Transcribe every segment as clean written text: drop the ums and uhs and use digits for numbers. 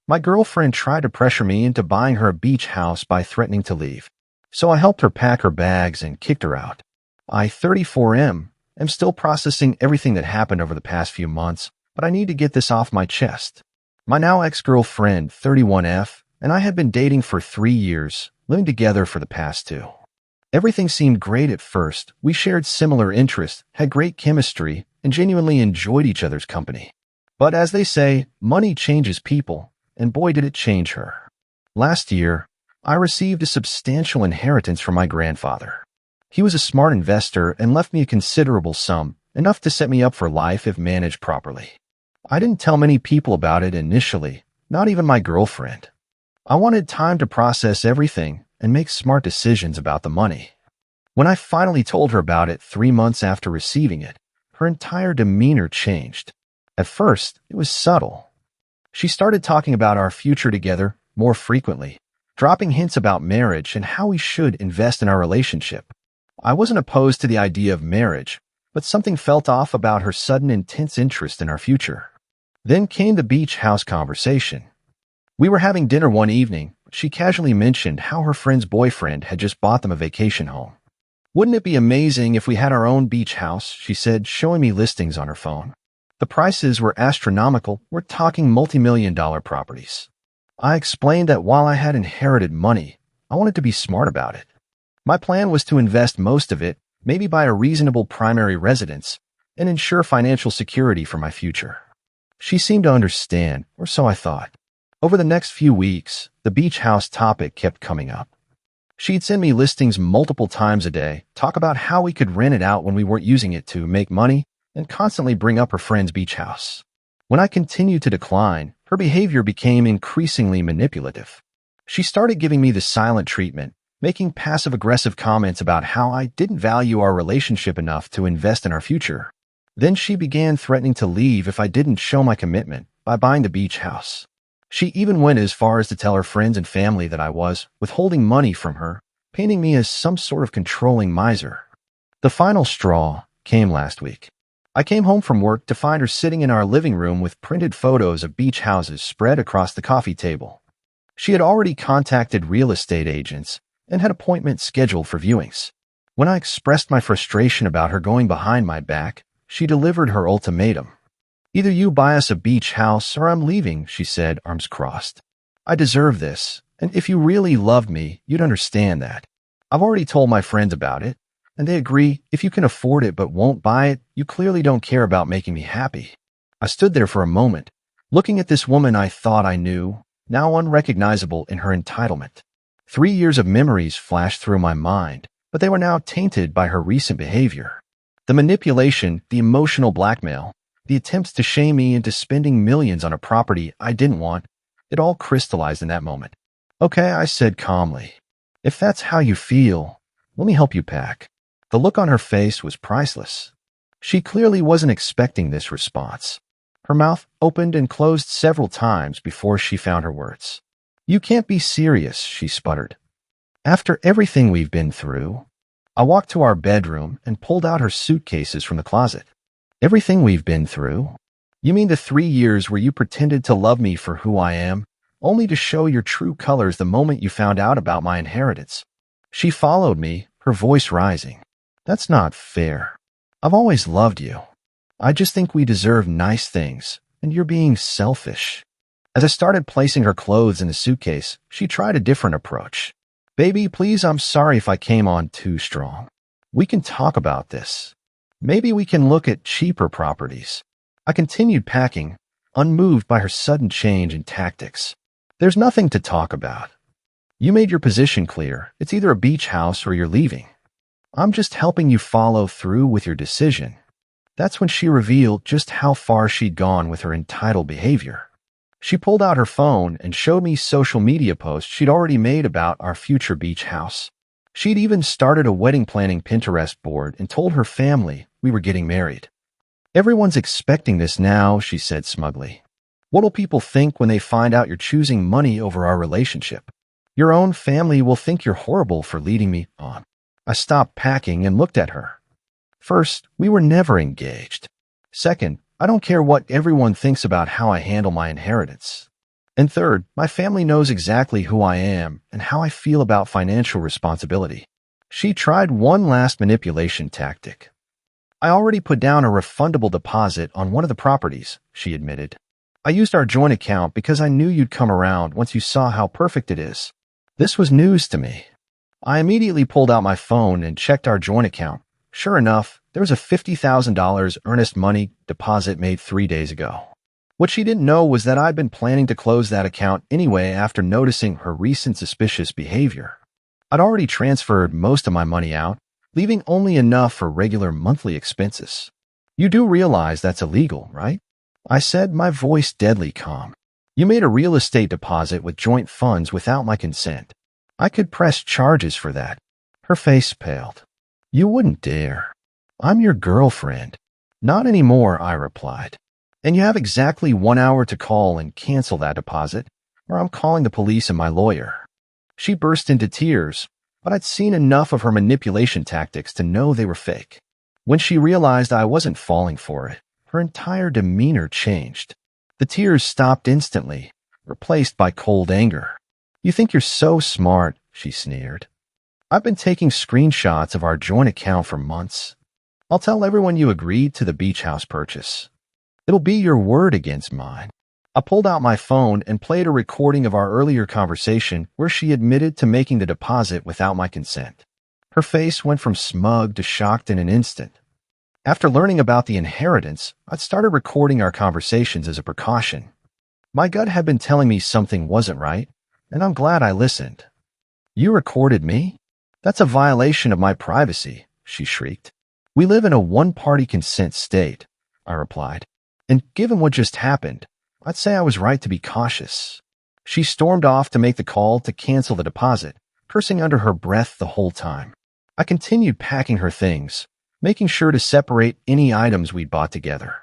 My girlfriend tried to pressure me into buying her a beach house by threatening to leave. So I helped her pack her bags and kicked her out. I, 34M, am still processing everything that happened over the past few months, but I need to get this off my chest. My now ex-girlfriend, 31F, and I had been dating for 3 years, living together for the past 2. Everything seemed great at first. We shared similar interests, had great chemistry, and genuinely enjoyed each other's company. But as they say, money changes people, and boy did it change her. Last year, I received a substantial inheritance from my grandfather. He was a smart investor and left me a considerable sum, enough to set me up for life if managed properly. I didn't tell many people about it initially, not even my girlfriend. I wanted time to process everything and make smart decisions about the money. When I finally told her about it 3 months after receiving it, her entire demeanor changed. At first, it was subtle. She started talking about our future together more frequently, dropping hints about marriage and how we should invest in our relationship. I wasn't opposed to the idea of marriage, but something felt off about her sudden intense interest in our future. Then came the beach house conversation. We were having dinner one evening. She casually mentioned how her friend's boyfriend had just bought them a vacation home. "Wouldn't it be amazing if we had our own beach house?" she said, showing me listings on her phone. The prices were astronomical. We're talking multi-million-dollar properties. I explained that while I had inherited money, I wanted to be smart about it. My plan was to invest most of it, maybe buy a reasonable primary residence, and ensure financial security for my future. She seemed to understand, or so I thought. Over the next few weeks, the beach house topic kept coming up. She'd send me listings multiple times a day, talk about how we could rent it out when we weren't using it to make money, and constantly bring up her friend's beach house. When I continued to decline, her behavior became increasingly manipulative. She started giving me the silent treatment, making passive-aggressive comments about how I didn't value our relationship enough to invest in our future. Then she began threatening to leave if I didn't show my commitment by buying the beach house. She even went as far as to tell her friends and family that I was withholding money from her, painting me as some sort of controlling miser. The final straw came last week. I came home from work to find her sitting in our living room with printed photos of beach houses spread across the coffee table. She had already contacted real estate agents and had appointments scheduled for viewings. When I expressed my frustration about her going behind my back, she delivered her ultimatum. "Either you buy us a beach house or I'm leaving," she said, arms crossed. "I deserve this, and if you really loved me, you'd understand that. I've already told my friends about it, and they agree if you can afford it but won't buy it, you clearly don't care about making me happy." I stood there for a moment, looking at this woman I thought I knew, now unrecognizable in her entitlement. 3 years of memories flashed through my mind, but they were now tainted by her recent behavior. The manipulation, the emotional blackmail, the attempts to shame me into spending millions on a property I didn't want, it all crystallized in that moment. "Okay," I said calmly. "If that's how you feel, let me help you pack." The look on her face was priceless. She clearly wasn't expecting this response. Her mouth opened and closed several times before she found her words. "You can't be serious," she sputtered. "After everything we've been through." I walked to our bedroom and pulled out her suitcases from the closet. "Everything we've been through? You mean the 3 years where you pretended to love me for who I am, only to show your true colors the moment you found out about my inheritance?" She followed me, her voice rising. "That's not fair. I've always loved you. I just think we deserve nice things, and you're being selfish." As I started placing her clothes in the suitcase, she tried a different approach. "Baby, please, I'm sorry if I came on too strong. We can talk about this. Maybe we can look at cheaper properties." I continued packing, unmoved by her sudden change in tactics. "There's nothing to talk about. You made your position clear. It's either a beach house or you're leaving. I'm just helping you follow through with your decision." That's when she revealed just how far she'd gone with her entitled behavior. She pulled out her phone and showed me social media posts she'd already made about our future beach house. She'd even started a wedding planning Pinterest board and told her family we were getting married. "Everyone's expecting this now," she said smugly. "What'll people think when they find out you're choosing money over our relationship? Your own family will think you're horrible for leading me on." I stopped packing and looked at her. First, we were never engaged. Second, I don't care what everyone thinks about how I handle my inheritance. And third, my family knows exactly who I am and how I feel about financial responsibility. She tried one last manipulation tactic. I already put down a refundable deposit on one of the properties, she admitted. I used our joint account because I knew you'd come around once you saw how perfect it is. This was news to me. I immediately pulled out my phone and checked our joint account. Sure enough, there was a $50,000 earnest money deposit made 3 days ago. What she didn't know was that I'd been planning to close that account anyway after noticing her recent suspicious behavior. I'd already transferred most of my money out, leaving only enough for regular monthly expenses. You do realize that's illegal, right? I said, my voice deadly calm. You made a real estate deposit with joint funds without my consent. I could press charges for that. Her face paled. You wouldn't dare. I'm your girlfriend. Not anymore, I replied. And you have exactly 1 hour to call and cancel that deposit, or I'm calling the police and my lawyer. She burst into tears, but I'd seen enough of her manipulation tactics to know they were fake. When she realized I wasn't falling for it, her entire demeanor changed. The tears stopped instantly, replaced by cold anger. You think you're so smart, she sneered. I've been taking screenshots of our joint account for months. I'll tell everyone you agreed to the beach house purchase. It'll be your word against mine. I pulled out my phone and played a recording of our earlier conversation where she admitted to making the deposit without my consent. Her face went from smug to shocked in an instant. After learning about the inheritance, I'd started recording our conversations as a precaution. My gut had been telling me something wasn't right, and I'm glad I listened. You recorded me? That's a violation of my privacy, she shrieked. We live in a one-party consent state, I replied. And given what just happened, I'd say I was right to be cautious. She stormed off to make the call to cancel the deposit, cursing under her breath the whole time. I continued packing her things, making sure to separate any items we'd bought together.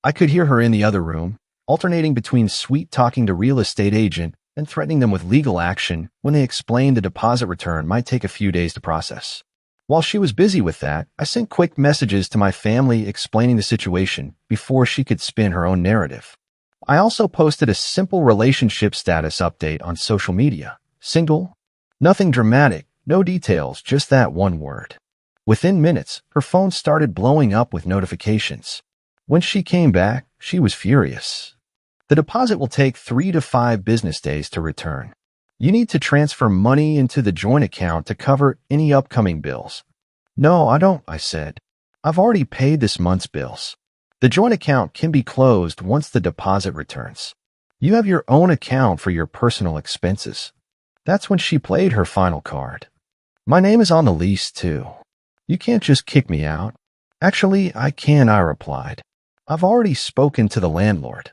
I could hear her in the other room, alternating between sweet-talking the real estate agent and threatening them with legal action when they explained the deposit return might take a few days to process. While she was busy with that, I sent quick messages to my family explaining the situation before she could spin her own narrative. I also posted a simple relationship status update on social media. Single? Nothing dramatic, no details, just that one word. Within minutes, her phone started blowing up with notifications. When she came back, she was furious. The deposit will take 3 to 5 business days to return. You need to transfer money into the joint account to cover any upcoming bills. No, I don't, I said. I've already paid this month's bills. The joint account can be closed once the deposit returns. You have your own account for your personal expenses. That's when she played her final card. My name is on the lease, too. You can't just kick me out. Actually, I can, I replied. I've already spoken to the landlord.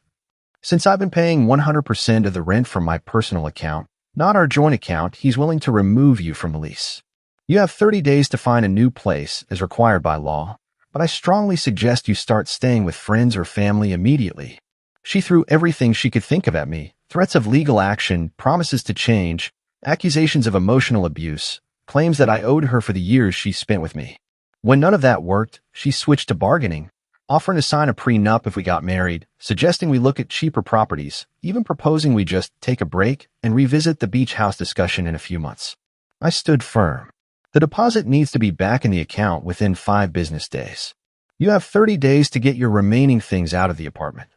Since I've been paying 100% of the rent from my personal account, not our joint account, he's willing to remove you from the lease. You have 30 days to find a new place as required by law, but I strongly suggest you start staying with friends or family immediately. She threw everything she could think of at me: threats of legal action, promises to change, accusations of emotional abuse, claims that I owed her for the years she spent with me. When none of that worked, she switched to bargaining, offering to sign a prenup if we got married, suggesting we look at cheaper properties, even proposing we just take a break and revisit the beach house discussion in a few months. I stood firm. The deposit needs to be back in the account within 5 business days. You have 30 days to get your remaining things out of the apartment.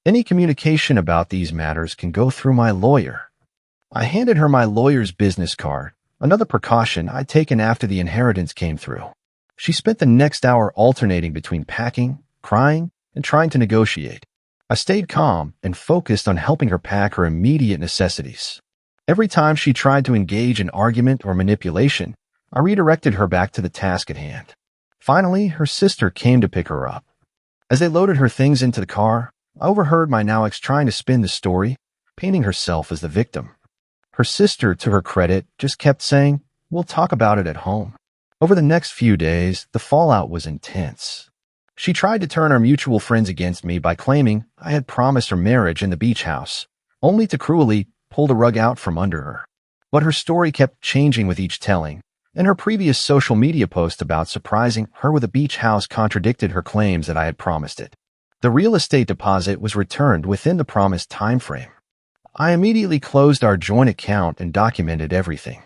Any communication about these matters can go through my lawyer. I handed her my lawyer's business card, another precaution I'd taken after the inheritance came through. She spent the next hour alternating between packing, crying, and trying to negotiate. I stayed calm and focused on helping her pack her immediate necessities. Every time she tried to engage in argument or manipulation, I redirected her back to the task at hand. Finally, her sister came to pick her up. As they loaded her things into the car, I overheard my now ex trying to spin the story, painting herself as the victim. Her sister, to her credit, just kept saying, "We'll talk about it at home." Over the next few days, the fallout was intense. She tried to turn our mutual friends against me by claiming I had promised her marriage in the beach house, only to cruelly pull the rug out from under her. But her story kept changing with each telling, and her previous social media post about surprising her with a beach house contradicted her claims that I had promised it. The real estate deposit was returned within the promised time frame. I immediately closed our joint account and documented everything.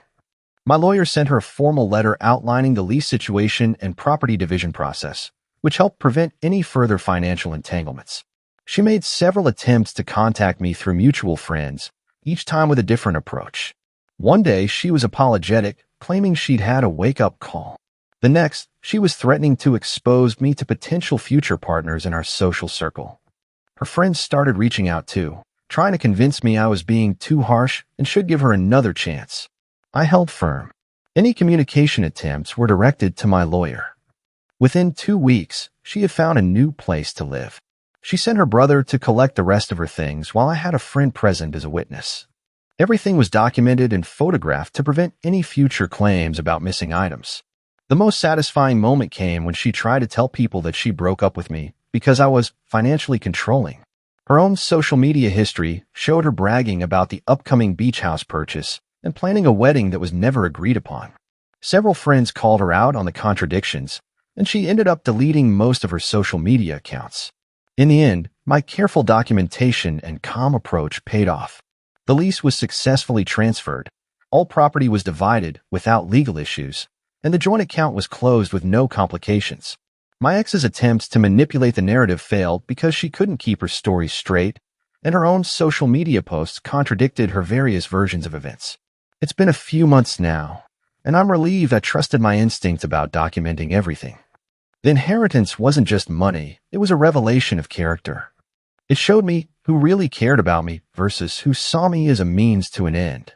My lawyer sent her a formal letter outlining the lease situation and property division process, which helped prevent any further financial entanglements. She made several attempts to contact me through mutual friends, each time with a different approach. One day, she was apologetic, claiming she'd had a wake-up call. The next, she was threatening to expose me to potential future partners in our social circle. Her friends started reaching out too, trying to convince me I was being too harsh and should give her another chance. I held firm. Any communication attempts were directed to my lawyer. Within 2 weeks, she had found a new place to live. She sent her brother to collect the rest of her things while I had a friend present as a witness. Everything was documented and photographed to prevent any future claims about missing items. The most satisfying moment came when she tried to tell people that she broke up with me because I was financially controlling. Her own social media history showed her bragging about the upcoming beach house purchase and planning a wedding that was never agreed upon. Several friends called her out on the contradictions, and she ended up deleting most of her social media accounts. In the end, my careful documentation and calm approach paid off. The lease was successfully transferred, all property was divided without legal issues, and the joint account was closed with no complications. My ex's attempts to manipulate the narrative failed because she couldn't keep her story straight, and her own social media posts contradicted her various versions of events. It's been a few months now, and I'm relieved I trusted my instinct about documenting everything. The inheritance wasn't just money, it was a revelation of character. It showed me who really cared about me versus who saw me as a means to an end.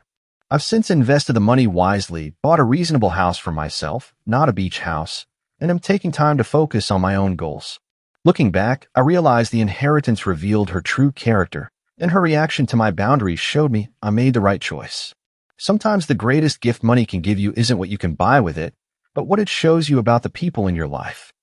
I've since invested the money wisely, bought a reasonable house for myself, not a beach house, and am taking time to focus on my own goals. Looking back, I realized the inheritance revealed her true character, and her reaction to my boundaries showed me I made the right choice. Sometimes the greatest gift money can give you isn't what you can buy with it, but what it shows you about the people in your life.